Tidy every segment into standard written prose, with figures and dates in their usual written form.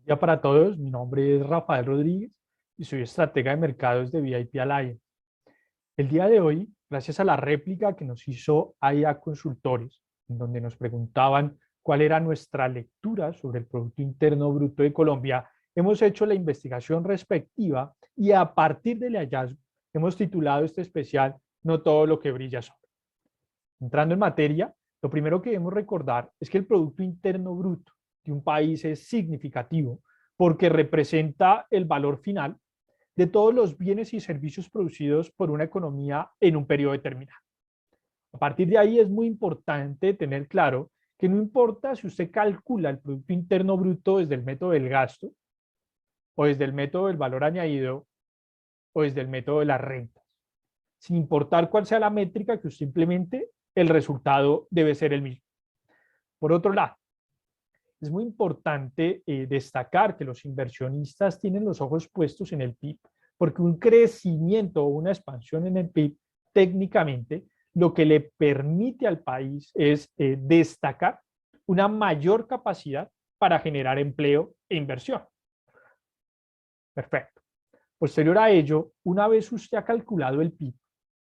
Día para todos, mi nombre es Rafael Rodríguez y soy estratega de mercados de VIP Alliance. El día de hoy, gracias a la réplica que nos hizo AIA Consultores, en donde nos preguntaban cuál era nuestra lectura sobre el Producto Interno Bruto de Colombia, hemos hecho la investigación respectiva y a partir del hallazgo hemos titulado este especial No todo lo que brilla es oro. Entrando en materia, lo primero que debemos recordar es que el Producto Interno Bruto de un país es significativo porque representa el valor final de todos los bienes y servicios producidos por una economía en un periodo determinado. A partir de ahí es muy importante tener claro que no importa si usted calcula el Producto Interno Bruto desde el método del gasto o desde el método del valor añadido o desde el método de las rentas. Sin importar cuál sea la métrica que usted implemente, el resultado debe ser el mismo. Por otro lado, es muy importante destacar que los inversionistas tienen los ojos puestos en el PIB, porque un crecimiento o una expansión en el PIB, técnicamente, lo que le permite al país es destacar una mayor capacidad para generar empleo e inversión. Perfecto. Posterior a ello, una vez usted ha calculado el PIB,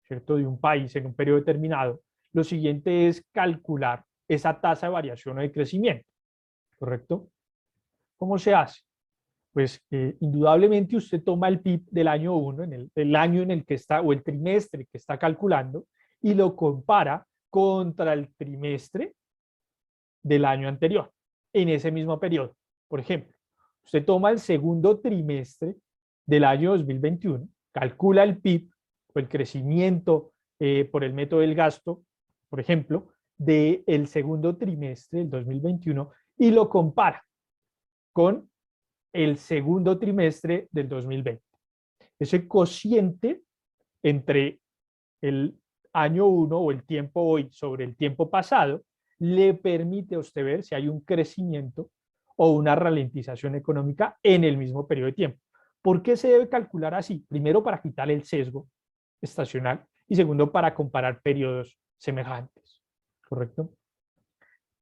¿cierto?, de un país en un periodo determinado, lo siguiente es calcular esa tasa de variación o de crecimiento, ¿correcto? ¿Cómo se hace? Pues indudablemente usted toma el PIB del año 1, el año en el que está, o el trimestre que está calculando, y lo compara contra el trimestre del año anterior, en ese mismo periodo. Por ejemplo, usted toma el segundo trimestre del año 2021, calcula el PIB o el crecimiento por el método del gasto, por ejemplo, del segundo trimestre del 2021 y lo compara con el segundo trimestre del 2020. Ese cociente entre el año 1 o el tiempo hoy sobre el tiempo pasado le permite a usted ver si hay un crecimiento o una ralentización económica en el mismo periodo de tiempo. ¿Por qué se debe calcular así? Primero, para quitar el sesgo estacional y segundo, para comparar periodos semejantes. ¿Correcto?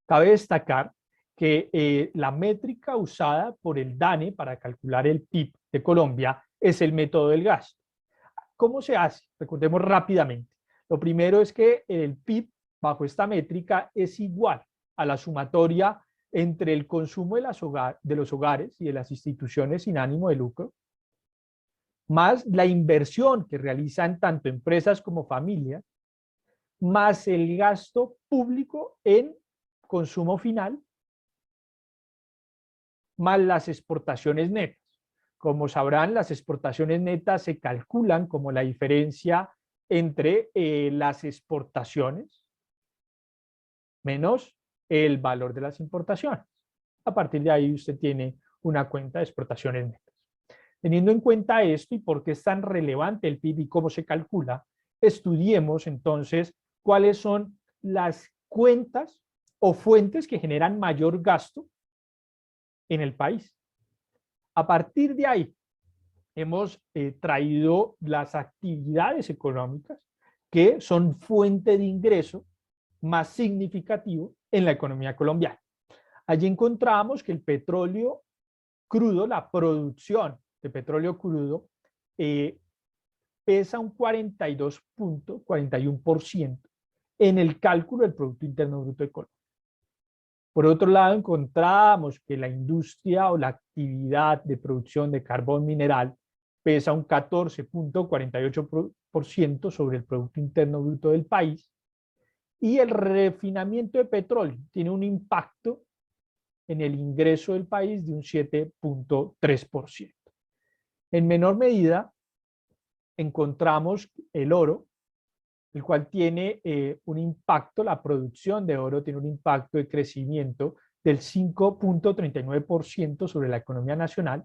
Cabe destacar que la métrica usada por el DANE para calcular el PIB de Colombia es el método del gasto. ¿Cómo se hace? Recordemos rápidamente. Lo primero es que el PIB bajo esta métrica es igual a la sumatoria entre el consumo de los hogares y de las instituciones sin ánimo de lucro, más la inversión que realizan tanto empresas como familias, más el gasto público en consumo final, más las exportaciones netas. Como sabrán, las exportaciones netas se calculan como la diferencia entre las exportaciones menos el valor de las importaciones. A partir de ahí usted tiene una cuenta de exportaciones netas. Teniendo en cuenta esto y por qué es tan relevante el PIB y cómo se calcula, estudiemos entonces cuáles son las cuentas o fuentes que generan mayor gasto en el país. A partir de ahí, hemos traído las actividades económicas que son fuente de ingreso más significativo en la economía colombiana. Allí encontramos que el petróleo crudo, la producción de petróleo crudo, pesa un 42.41% en el cálculo del Producto Interno Bruto de Colombia. Por otro lado, encontramos que la industria o la actividad de producción de carbón mineral pesa un 14.48% sobre el Producto Interno Bruto del país y el refinamiento de petróleo tiene un impacto en el ingreso del país de un 7.3%. En menor medida, encontramos el oro, el cual tiene un impacto, la producción de oro tiene un impacto de crecimiento del 5.39% sobre la economía nacional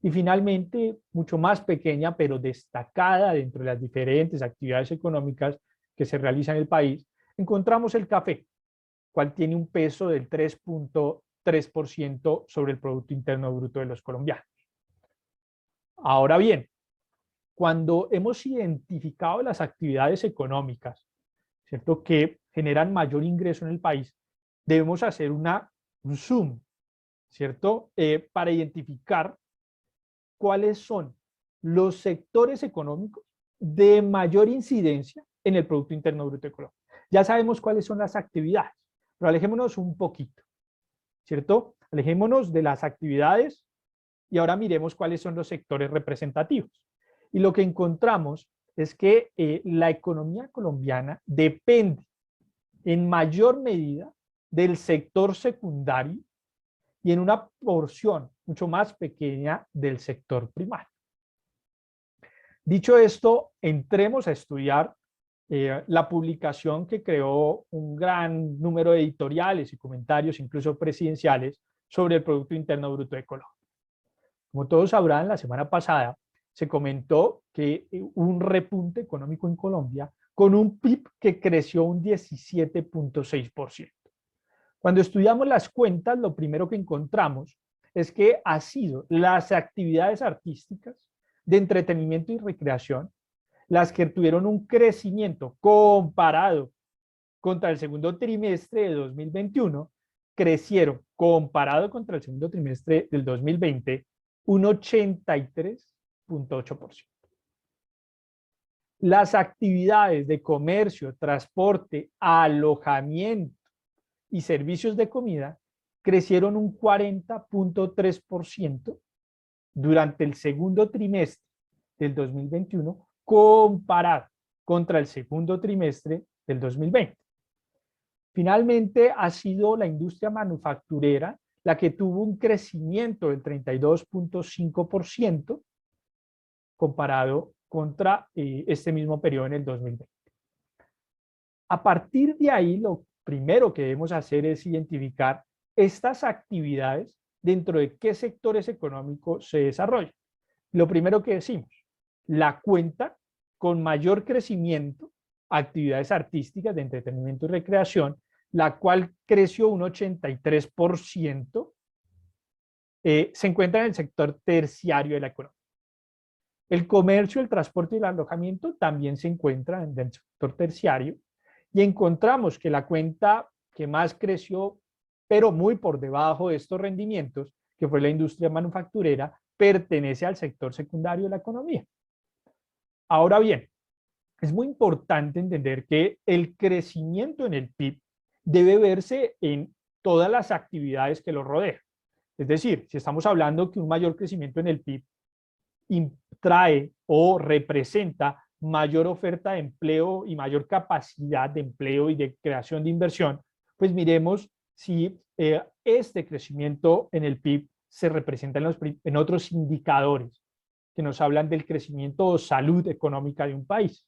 y finalmente, mucho más pequeña, pero destacada dentro de las diferentes actividades económicas que se realizan en el país, encontramos el café, cual tiene un peso del 3.3% sobre el Producto Interno Bruto de los colombianos. Ahora bien, cuando hemos identificado las actividades económicas, ¿cierto?, que generan mayor ingreso en el país, debemos hacer un zoom, ¿cierto? Para identificar cuáles son los sectores económicos de mayor incidencia en el Producto Interno Bruto de Colombia. Ya sabemos cuáles son las actividades, pero alejémonos un poquito, ¿cierto? Alejémonos de las actividades y ahora miremos cuáles son los sectores representativos. Y lo que encontramos es que la economía colombiana depende en mayor medida del sector secundario y en una porción mucho más pequeña del sector primario. Dicho esto, entremos a estudiar la publicación que creó un gran número de editoriales y comentarios, incluso presidenciales, sobre el Producto Interno Bruto de Colombia. Como todos sabrán, la semana pasada se comentó que hubo un repunte económico en Colombia con un PIB que creció un 17.6%. Cuando estudiamos las cuentas, lo primero que encontramos es que ha sido las actividades artísticas de entretenimiento y recreación las que tuvieron un crecimiento comparado contra el segundo trimestre de 2021, crecieron comparado contra el segundo trimestre del 2020 un 83.8%. Las actividades de comercio, transporte, alojamiento y servicios de comida crecieron un 40.3% durante el segundo trimestre del 2021 comparado contra el segundo trimestre del 2020. Finalmente, ha sido la industria manufacturera la que tuvo un crecimiento del 32.5% comparado contra este mismo periodo en el 2020. A partir de ahí, lo primero que debemos hacer es identificar estas actividades dentro de qué sectores económicos se desarrollan. Lo primero que decimos, la cuenta con mayor crecimiento, actividades artísticas de entretenimiento y recreación, la cual creció un 83%, se encuentra en el sector terciario de la economía. El comercio, el transporte y el alojamiento también se encuentran en el sector terciario y encontramos que la cuenta que más creció, pero muy por debajo de estos rendimientos, que fue la industria manufacturera, pertenece al sector secundario de la economía. Ahora bien, es muy importante entender que el crecimiento en el PIB debe verse en todas las actividades que lo rodean. Es decir, si estamos hablando que un mayor crecimiento en el PIB trae o representa mayor oferta de empleo y mayor capacidad de empleo y de creación de inversión, pues miremos si este crecimiento en el PIB se representa en otros indicadores que nos hablan del crecimiento o salud económica de un país.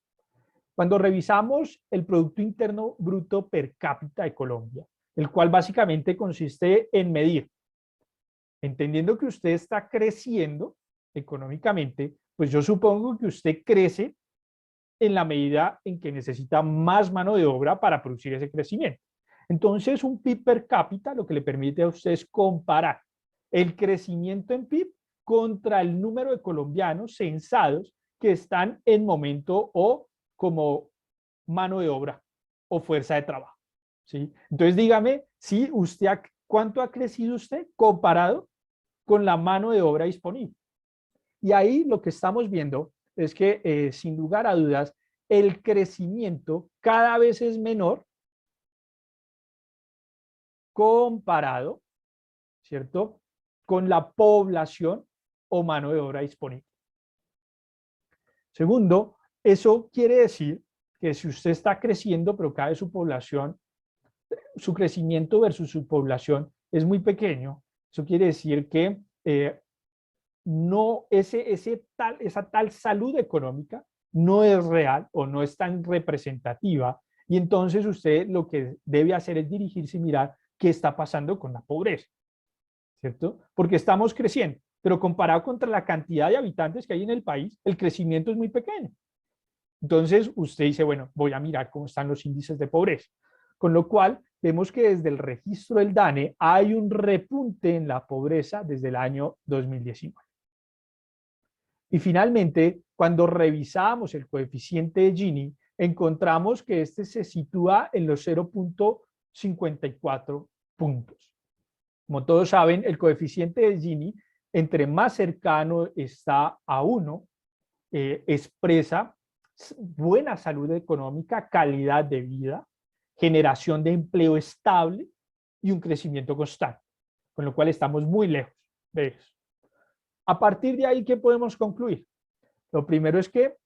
Cuando revisamos el Producto Interno Bruto per cápita de Colombia, el cual básicamente consiste en medir, entendiendo que usted está creciendo económicamente, pues yo supongo que usted crece en la medida en que necesita más mano de obra para producir ese crecimiento. Entonces, un PIB per cápita lo que le permite a usted es comparar el crecimiento en PIB contra el número de colombianos censados que están en momento o como mano de obra o fuerza de trabajo, ¿sí? Entonces, dígame si usted, ¿cuánto ha crecido usted comparado con la mano de obra disponible? Y ahí lo que estamos viendo es que, sin lugar a dudas, el crecimiento cada vez es menor comparado, ¿cierto?, con la población o mano de obra disponible. Segundo, eso quiere decir que si usted está creciendo, pero cada vez su población, su crecimiento versus su población es muy pequeño, eso quiere decir que no, esa tal salud económica no es real o no es tan representativa, y entonces usted lo que debe hacer es dirigirse y mirar qué está pasando con la pobreza, ¿cierto? Porque estamos creciendo, pero comparado contra la cantidad de habitantes que hay en el país, el crecimiento es muy pequeño. Entonces usted dice, bueno, voy a mirar cómo están los índices de pobreza. Con lo cual, vemos que desde el registro del DANE hay un repunte en la pobreza desde el año 2019. Y finalmente, cuando revisamos el coeficiente de Gini, encontramos que este se sitúa en los 0.54 puntos. Como todos saben, el coeficiente de Gini, entre más cercano está a 1, expresa buena salud económica, calidad de vida, generación de empleo estable y un crecimiento constante, con lo cual estamos muy lejos de eso. A partir de ahí, ¿qué podemos concluir? Lo primero es que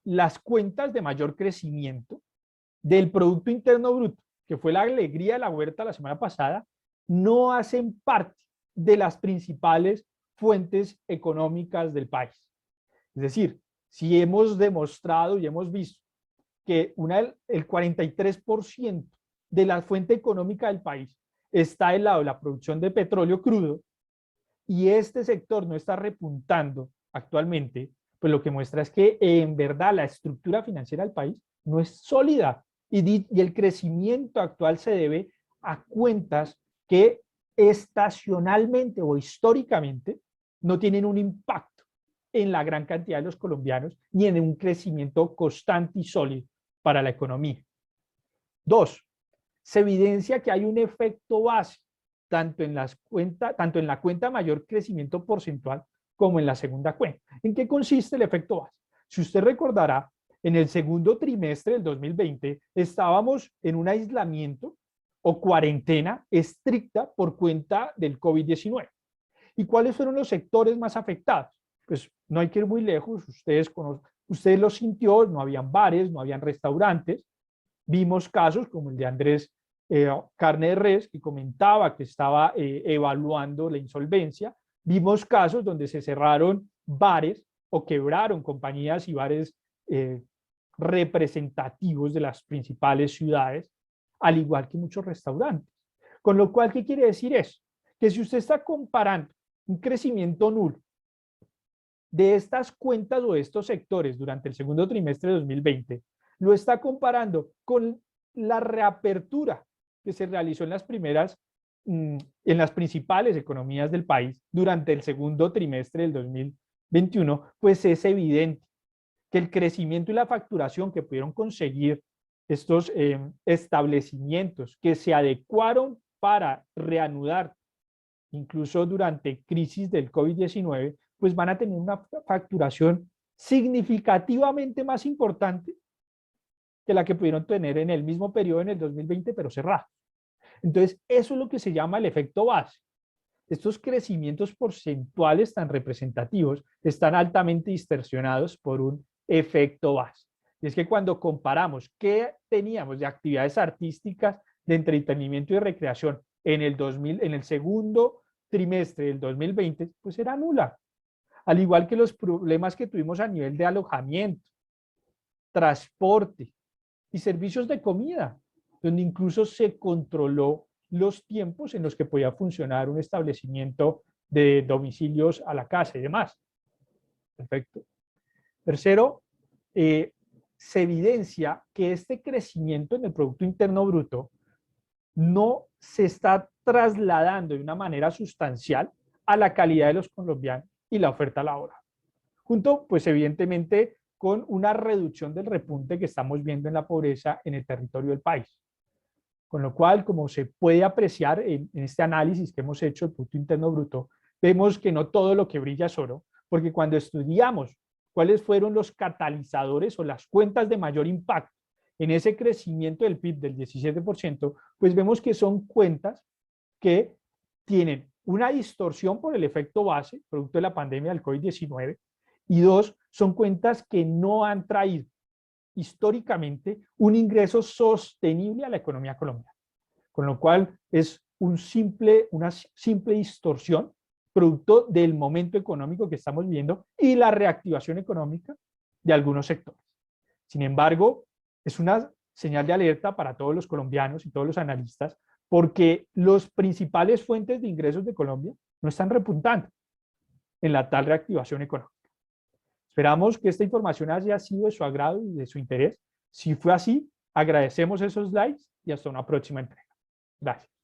las cuentas de mayor crecimiento del Producto Interno Bruto, que fue la alegría de la huerta la semana pasada, no hacen parte de las principales fuentes económicas del país. Es decir, si hemos demostrado y hemos visto que el 43% de la fuente económica del país está del lado de la producción de petróleo crudo y este sector no está repuntando actualmente, pues lo que muestra es que en verdad la estructura financiera del país no es sólida y el crecimiento actual se debe a cuentas que estacionalmente o históricamente no tienen un impacto en la gran cantidad de los colombianos ni en un crecimiento constante y sólido para la economía. Dos, se evidencia que hay un efecto base tanto en la cuenta mayor crecimiento porcentual como en la segunda cuenta. ¿En qué consiste el efecto base? Si usted recordará, en el segundo trimestre del 2020 estábamos en un aislamiento o cuarentena estricta por cuenta del COVID-19. ¿Y cuáles fueron los sectores más afectados? Pues no hay que ir muy lejos, usted lo sintió, no habían bares, no habían restaurantes. Vimos casos como el de Andrés Carne de Res, que comentaba que estaba evaluando la insolvencia. Vimos casos donde se cerraron bares o quebraron compañías y bares representativos de las principales ciudades, al igual que muchos restaurantes. Con lo cual, ¿qué quiere decir eso? Que si usted está comparando un crecimiento nulo de estas cuentas o de estos sectores durante el segundo trimestre de 2020, lo está comparando con la reapertura que se realizó en las principales economías del país durante el segundo trimestre del 2021, pues es evidente que el crecimiento y la facturación que pudieron conseguir estos establecimientos que se adecuaron para reanudar incluso durante crisis del COVID-19, pues van a tener una facturación significativamente más importante que la que pudieron tener en el mismo periodo en el 2020, pero cerrado. Entonces, eso es lo que se llama el efecto base. Estos crecimientos porcentuales tan representativos están altamente distorsionados por un efecto base. Y es que cuando comparamos qué teníamos de actividades artísticas, de entretenimiento y recreación en el segundo trimestre del 2020, pues era nula. Al igual que los problemas que tuvimos a nivel de alojamiento, transporte y servicios de comida, donde incluso se controló los tiempos en los que podía funcionar un establecimiento de domicilios a la casa y demás. Perfecto. Tercero, se evidencia que este crecimiento en el Producto Interno Bruto no se está trasladando de una manera sustancial a la calidad de los colombianos y la oferta laboral. Junto, pues evidentemente, con una reducción del repunte que estamos viendo en la pobreza en el territorio del país. Con lo cual, como se puede apreciar en este análisis que hemos hecho del Producto Interno Bruto, vemos que no todo lo que brilla es oro, porque cuando estudiamos cuáles fueron los catalizadores o las cuentas de mayor impacto en ese crecimiento del PIB del 17%, pues vemos que son cuentas que tienen una distorsión por el efecto base, producto de la pandemia del COVID-19, y dos, son cuentas que no han traído históricamente un ingreso sostenible a la economía colombiana, con lo cual es una simple distorsión producto del momento económico que estamos viviendo y la reactivación económica de algunos sectores. Sin embargo, es una señal de alerta para todos los colombianos y todos los analistas, porque los principales fuentes de ingresos de Colombia no están repuntando en la tal reactivación económica. Esperamos que esta información haya sido de su agrado y de su interés. Si fue así, agradecemos esos likes y hasta una próxima entrega. Gracias.